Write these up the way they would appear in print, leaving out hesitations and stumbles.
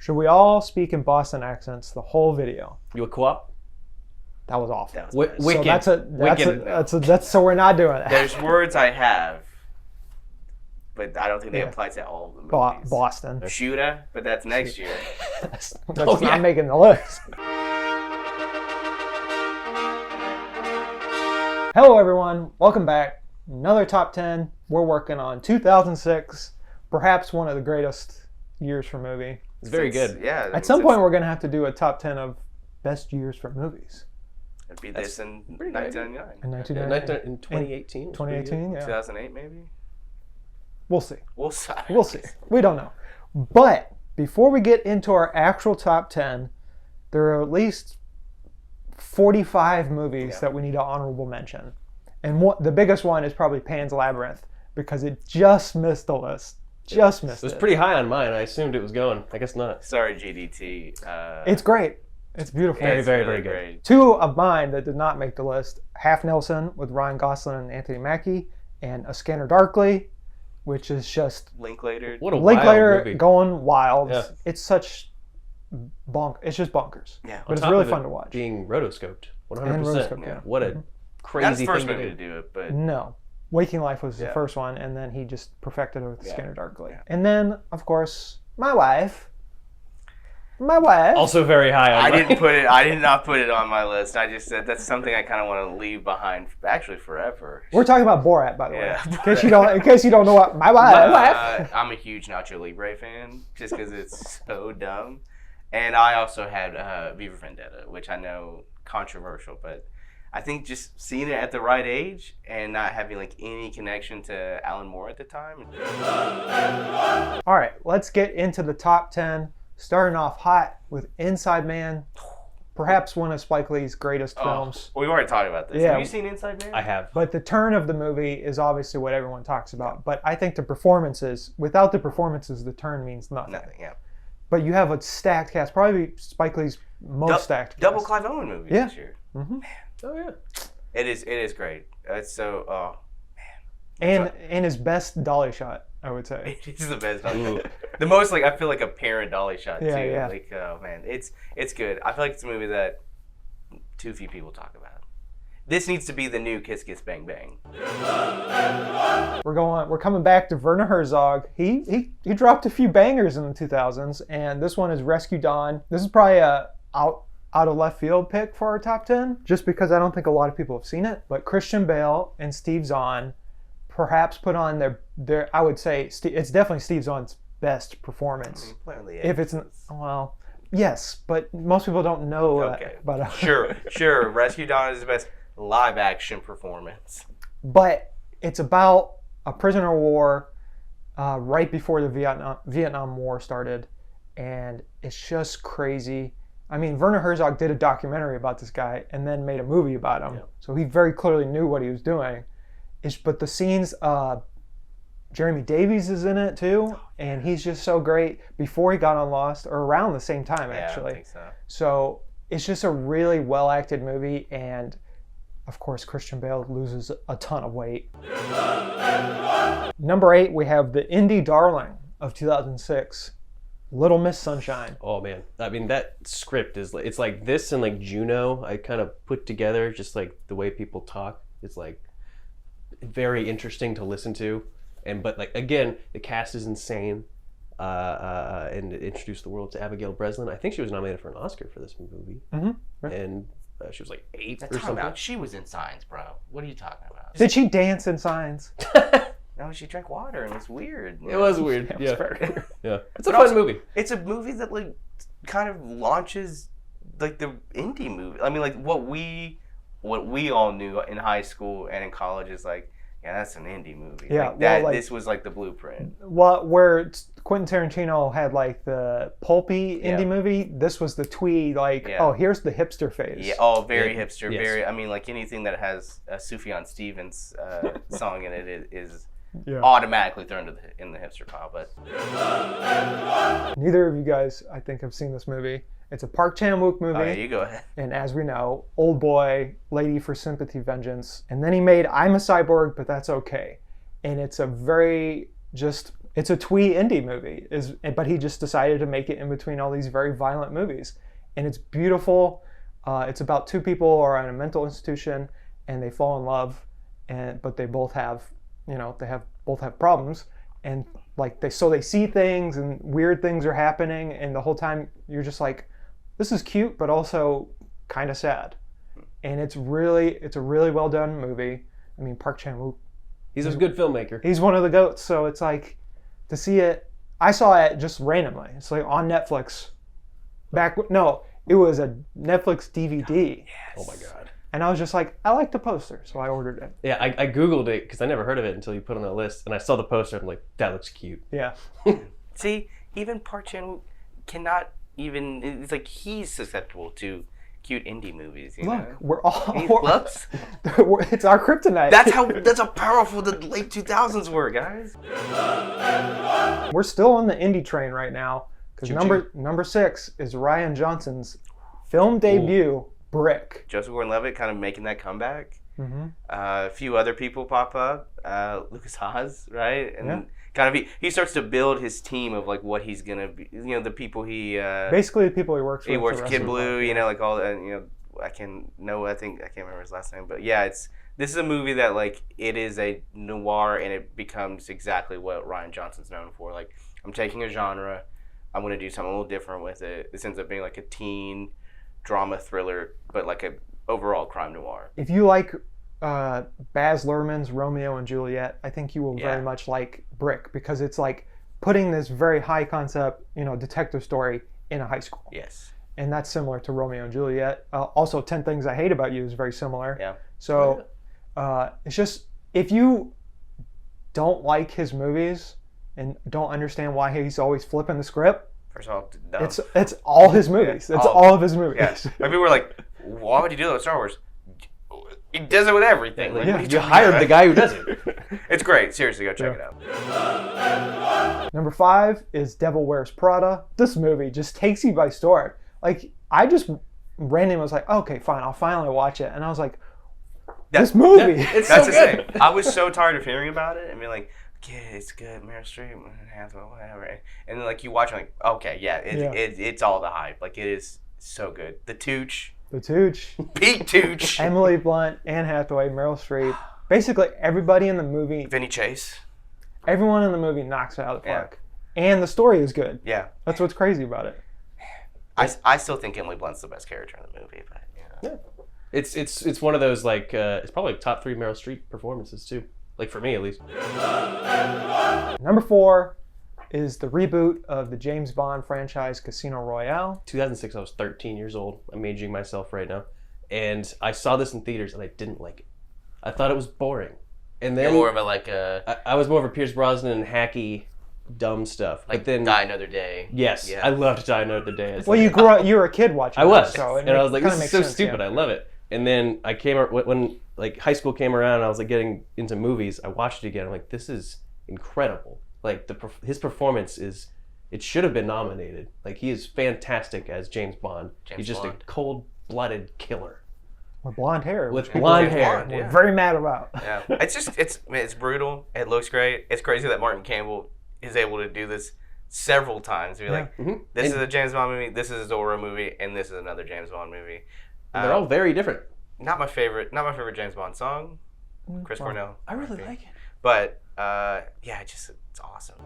Should we all speak in Boston accents the whole video? You a co-op? That was awful. That was Wicked. So so we're not doing that. There's words I have, but I don't think they apply to all of the movies. Boston. Shooter, but that's next year. That's not making the list. Hello everyone, welcome back. Another top 10. We're working on 2006, perhaps one of the greatest years for movie. It's very good. Yeah. At some point we're going to have to do a top 10 of best years for movies. It'd be this in 1999. In 1999? In 2018. 2018, yeah. 2008 maybe? We'll see. We'll see. We'll see. We don't know. But before we get into our actual top 10, there are at least 45 movies that we need to honorable mention. And the biggest one is probably Pan's Labyrinth because it just missed the list. Just missed it. It was pretty high on mine. I assumed it was going. I guess not. Sorry, GDT. It's great. It's beautiful. Very good. Two of mine that did not make the list: Half Nelson with Ryan Gosling and Anthony Mackie, and A Scanner Darkly, which is just Linklater. What a wild movie. going wild. Yeah. It's such it's just bonkers. Yeah. But it's really fun to watch. Being rotoscoped, 100%. And rotoscoped, yeah. What a crazy That's the first thing movie to do it, but No. Waking Life was the first one, and then he just perfected it with Scanner Darkly. Yeah. And then, of course, my wife. My wife. Also very high on mine. I did not put it on my list. I just said that's something I kind of want to leave behind, actually forever. We're talking about Borat, by the way. Yeah. In case you don't know what my wife. I'm a huge Nacho Libre fan, just because it's so dumb. And I also had V for Vendetta, which I know controversial, but I think just seeing it at the right age and not having like any connection to Alan Moore at the time. All right, let's get into the top 10. Starting off hot with Inside Man, perhaps one of Spike Lee's greatest films. We've already talked about this. Yeah. Have you seen Inside Man? I have. But the turn of the movie is obviously what everyone talks about. But I think the performances, without the performances, the turn means nothing. Nothing, yeah. But you have a stacked cast, probably Spike Lee's most stacked cast. Double Clive Owen movie this year. Mm-hmm. Oh, yeah. It is great. It's so, And his best dolly shot, I would say. It's the best dolly shot. The most, like, I feel like a parent dolly shot, too. Yeah. Like, oh, man. It's good. I feel like it's a movie that too few people talk about. This needs to be the new Kiss Kiss Bang Bang. We're coming back to Werner Herzog. He dropped a few bangers in the 2000s, and this one is Rescue Dawn. This is probably a out of left field pick for our top 10, just because I don't think a lot of people have seen it. But Christian Bale and Steve Zahn perhaps put on their I would say it's definitely Steve Zahn's best performance. If it's yes, but most people don't know that. But Sure. Rescue Dawn is the best live action performance. But it's about a prisoner of war right before the Vietnam War started, and it's just crazy. I mean, Werner Herzog did a documentary about this guy and then made a movie about him, so he very clearly knew what he was doing. But the scenes, Jeremy Davies is in it too, and he's just so great. Before he got on Lost, or around the same time actually. I think so. So it's just a really well acted movie, and of course Christian Bale loses a ton of weight. Number 8, we have the indie darling of 2006, Little Miss Sunshine. Oh man, I mean that script it's like this and like Juno. I kind of put together just like the way people talk. It's like very interesting to listen to, but like again, the cast is insane, and it introduced the world to Abigail Breslin. I think she was nominated for an Oscar for this movie, Right. And she was like 8 or Time something. out. She was in Signs, bro. What are you talking about? Did she dance in Signs? No, she drank water and it's weird. It was weird. It was Yeah, very weird. yeah. It's a fun movie. It's a movie that like kind of launches like the indie movie. I mean, like what we all knew in high school and in college is like, yeah, that's an indie movie. Yeah, this was like the blueprint. Where Quentin Tarantino had like the pulpy indie movie, this was the twee, like, oh, here's the hipster phase. Yeah, very hipster, yes. very. I mean, like anything that has a Sufjan Stevens song in it is Yeah. automatically thrown in the hipster pile. But Neither of you guys, I think, have seen this movie. It's a Park Chan-wook movie. yeah, you go ahead. And as we know, Old Boy, Lady for Sympathy, Vengeance. And then he made I'm a Cyborg, but That's Okay. And it's a very It's a twee indie movie, but he just decided to make it in between all these very violent movies, and it's beautiful. It's about two people who are in a mental institution, and they fall in love, but they both have, both have problems, and like they see things and weird things are happening, and the whole time you're just like, this is cute, but also kind of sad, and it's a really well done movie. I mean, Park Chan-wook. He's a good filmmaker. He's one of the GOATs, so it's like to see it. I saw it just randomly. It's like on Netflix. It was a Netflix DVD. Yes. Oh my god. And I was just like, I like the poster, so I ordered it. Yeah, I Googled it because I never heard of it until you put it on the list, and I saw the poster. I'm like, that looks cute. Yeah. See, even Park Chan cannot even. It's like he's susceptible to cute indie movies. You know? We're all. He loves. It's our kryptonite. That's how powerful the late 2000s were, guys. We're still on the indie train right now because number 6 is Ryan Johnson's film debut, Brick. Joseph Gordon-Levitt kind of making that comeback. Mm-hmm. A few other people pop up. Lucas Haas, right? And Yeah. kind of he starts to build his team of like what he's gonna be. The people he basically the people he works with. he works the rest Kid of the Blue. life. Like all that. I can't remember his last name, but yeah, this is a movie that like it is a noir and it becomes exactly what Ryan Johnson's known for. Like I'm taking a genre, I'm gonna do something a little different with it. This ends up being like a teen drama thriller, but like a overall crime noir. If you like Baz Luhrmann's Romeo and Juliet, I think you will very Yeah. much like Brick because it's like putting this very high concept, detective story in a high school. Yes. And that's similar to Romeo and Juliet. Also, 10 Things I Hate About You is very similar. Yeah. So it's just, if you don't like his movies and don't understand why he's always flipping the script, First of all, dumb. it's all his movies. It's all of his movies. Yes. Like people were like, why would you do that with Star Wars? He does it with everything. Like, Yeah. what are You talking hired about? the guy who does it. It's great. Seriously, go check it out. Number 5 is Devil Wears Prada. This movie just takes you by storm. Like, I just randomly was like, okay, fine, I'll finally watch it. And I was like, this movie. It's That's so the good. thing. I was so tired of hearing about it and being like, yeah, it's good, Meryl Streep, Hathaway, whatever. And then like you watch it, like, okay, yeah, it's all the hype. Like it is so good. The Tooch, The Tooch, Pete Tooch, Emily Blunt, Anne Hathaway, Meryl Streep. Basically, everybody in the movie, Vinny Chase. everyone in the movie knocks it out of the park. And the story is good. Yeah, That's what's crazy about it. I still think Emily Blunt's the best character in the movie, but Yeah. It's one of those like it's probably top 3 Meryl Streep performances too. Like for me at least. Number 4 is the reboot of the James Bond franchise, Casino Royale. 2006, I was 13 years old. I'm aging myself right now, and I saw this in theaters and I didn't like it. I thought it was boring. And then you're more of a like a I was more of a Pierce Brosnan hacky, dumb stuff. like but then Die Another Day. yes, Yeah. I loved Die Another Day. It's Well, like- you grew up, you were a kid watching I was, it, so it and I was like, kinda this is makes so sense, stupid. yeah. I love it. And then I came when like high school came around, and I was like getting into movies. I watched it again. I'm like, this is incredible. Like his performance is, it should have been nominated. Like he is fantastic as James Bond. He's just Bond. a cold-blooded killer With blonde hair. with which people blonde James hair. Bond, were yeah. very mad about. Yeah, it's brutal. It looks great. It's crazy that Martin Campbell is able to do this several times. Be like, Mhm. this And is a James Bond movie, this is a Zorro movie, and this is another James Bond movie. they're all very different. Not my favorite James Bond song, Chris well, Cornell. I really like it. But yeah, it's awesome.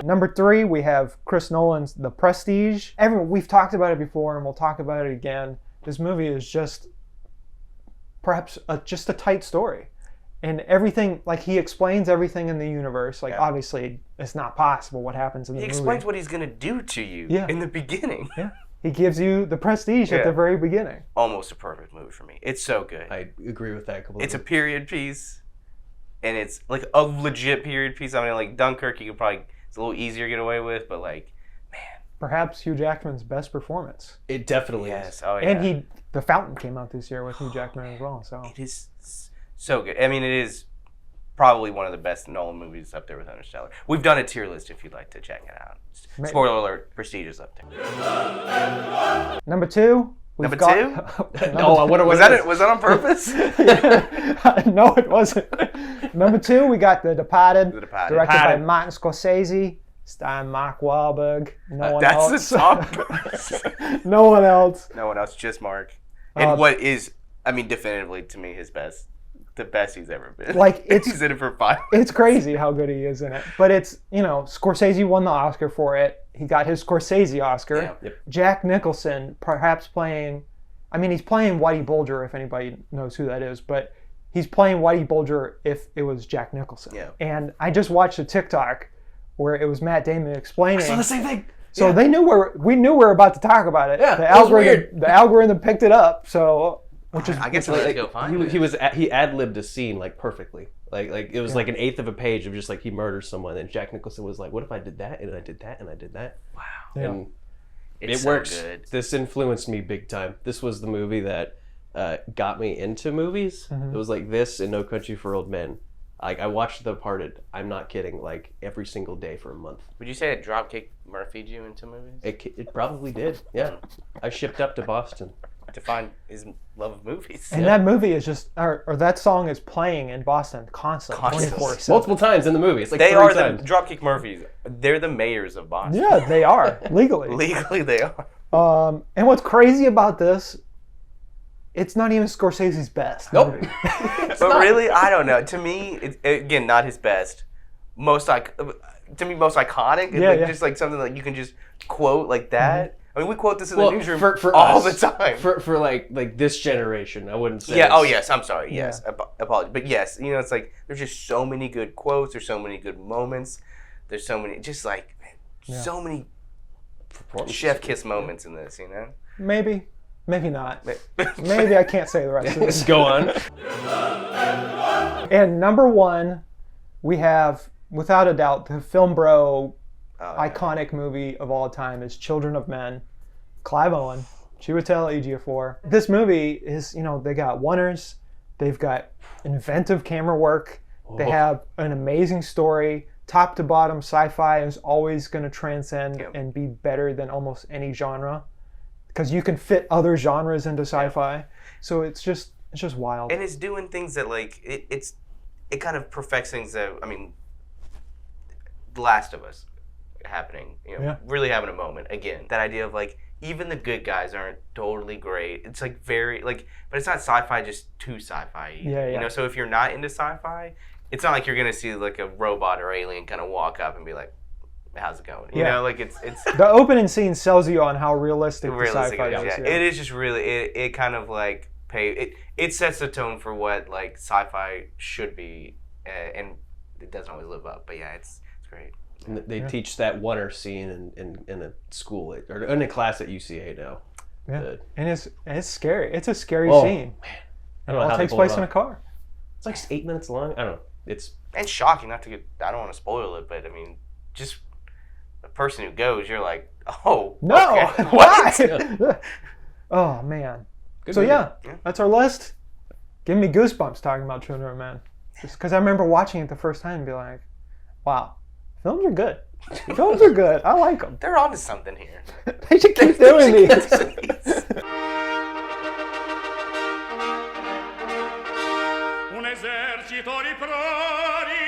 Number 3, we have Chris Nolan's The Prestige. We've talked about it before, and we'll talk about it again. This movie is just perhaps just a tight story, and everything, like he explains everything in the universe. Like Yeah. obviously, it's not possible what happens in the He movie. explains what he's gonna do to you Yeah. in the beginning. Yeah, he gives you the prestige at Yeah. the very beginning. Almost a perfect movie for me. It's so good. I agree with that completely. It's a period piece, and it's like a legit period piece. I mean, like Dunkirk, you could probably it's a little easier to get away with, but like, Perhaps Hugh Jackman's best performance. It definitely is. yes, oh yeah, And The Fountain came out this year with Hugh Jackman as well. So it is so good. I mean, it is probably one of the best Nolan movies up there with Interstellar. We've done a tier list if you'd like to check it out. Maybe. Spoiler alert: Prestige is up there. Number 2, Number got, two? No, I wonder what Was that on purpose? No, it wasn't. Number 2, we got The Departed, The Departed. directed by Martin Scorsese, starring Mark Wahlberg. No one That's else. the top. No one else. No one else, just Mark. And what is, I mean, definitively to me, his best. The best he's ever been. Like, it's he's in it for 5. it's crazy how good he is in it. But it's, Scorsese won the Oscar for it. He got his Scorsese Oscar. Yeah. Yep. Jack Nicholson perhaps playing, he's playing Whitey Bulger, if anybody knows who that is, but he's playing Whitey Bulger if it was Jack Nicholson. Yeah. And I just watched a TikTok where it was Matt Damon explaining. I saw the same thing. So Yeah. we knew we were about to talk about it. Yeah, the it was algorithm, weird. the algorithm picked it up. So, which is I guess I gotta go find it. He ad-libbed a scene like perfectly. Like it was like an eighth of a page of just like he murders someone, and Jack Nicholson was like, "What if I did that and I did that and I did that?" Wow. Yeah. And It's it so works. good. This influenced me big time. This was the movie that got me into movies. Mm-hmm. It was like this and No Country for Old Men. I watched The Departed. I'm not kidding. Like every single day for a month. Would you say it Dropkick Murphy'd you into movies? It probably did. Yeah, I shipped up to Boston. To find his love of movies. and that movie is just, or that song is playing in Boston constantly, Constantly. 24/7. Multiple times in the movie. It's like They 3 are times. the Dropkick Murphys. They're the mayors of Boston. Yeah, they are legally. Legally, they are. And what's crazy about this, it's not even Scorsese's best. Nope. movie. But really, I don't know. To me, it's, again, not his best. Most iconic. Yeah, yeah. Just like something that you can just quote like that. I mean, we quote this in Well, the newsroom for all us, the time. For like this generation, I wouldn't say. Yeah. Oh, it's- yes. I'm sorry. Yes. Apologies. But yes, it's like there's just so many good quotes. There's so many good moments. There's so many, just like so many chef kiss moments in this. Maybe not. Maybe I can't say the rest of this. Go on. And number 1, we have, without a doubt, the film bro iconic movie of all time is Children of Men. Clive Owen, Chiwetel Ejiofor. This movie is, they got oneers, they've got inventive camera work, they have an amazing story, top to bottom. Sci-fi is always going to transcend and be better than almost any genre because you can fit other genres into sci-fi. So it's just wild. And it's doing things that like it kind of perfects things that The Last of Us happening, really having a moment again. That idea of like even the good guys aren't totally great. It's like very like, but it's not sci-fi just too sci-fi. Yeah. So if you're not into sci-fi, it's not like you're gonna see like a robot or alien kind of walk up and be like, "How's it going?" You know, like it's the opening scene sells you on how realistic the realistic. sci-fi It is. is. Yeah. It is just really it kind of like it sets the tone for what like sci-fi should be, and it doesn't always live up. But yeah, it's great. And they teach that oneer scene in a school or in a class at UCA now. Yeah, and it's scary. It's a scary Oh, scene. Man. It all takes place in a car. It's like 8 minutes long. I don't know. It's And shocking. Not to get. I don't want to spoil it, but I mean, just the person who goes, you're like, oh No, okay. why? Oh man. good So movie. yeah, that's our list. Give me goosebumps talking about Children of Men. Just because I remember watching it the first time and be like, wow, films are good. Films are good. I like them. They're onto something here. They should keep doing these. Un esercito di prodi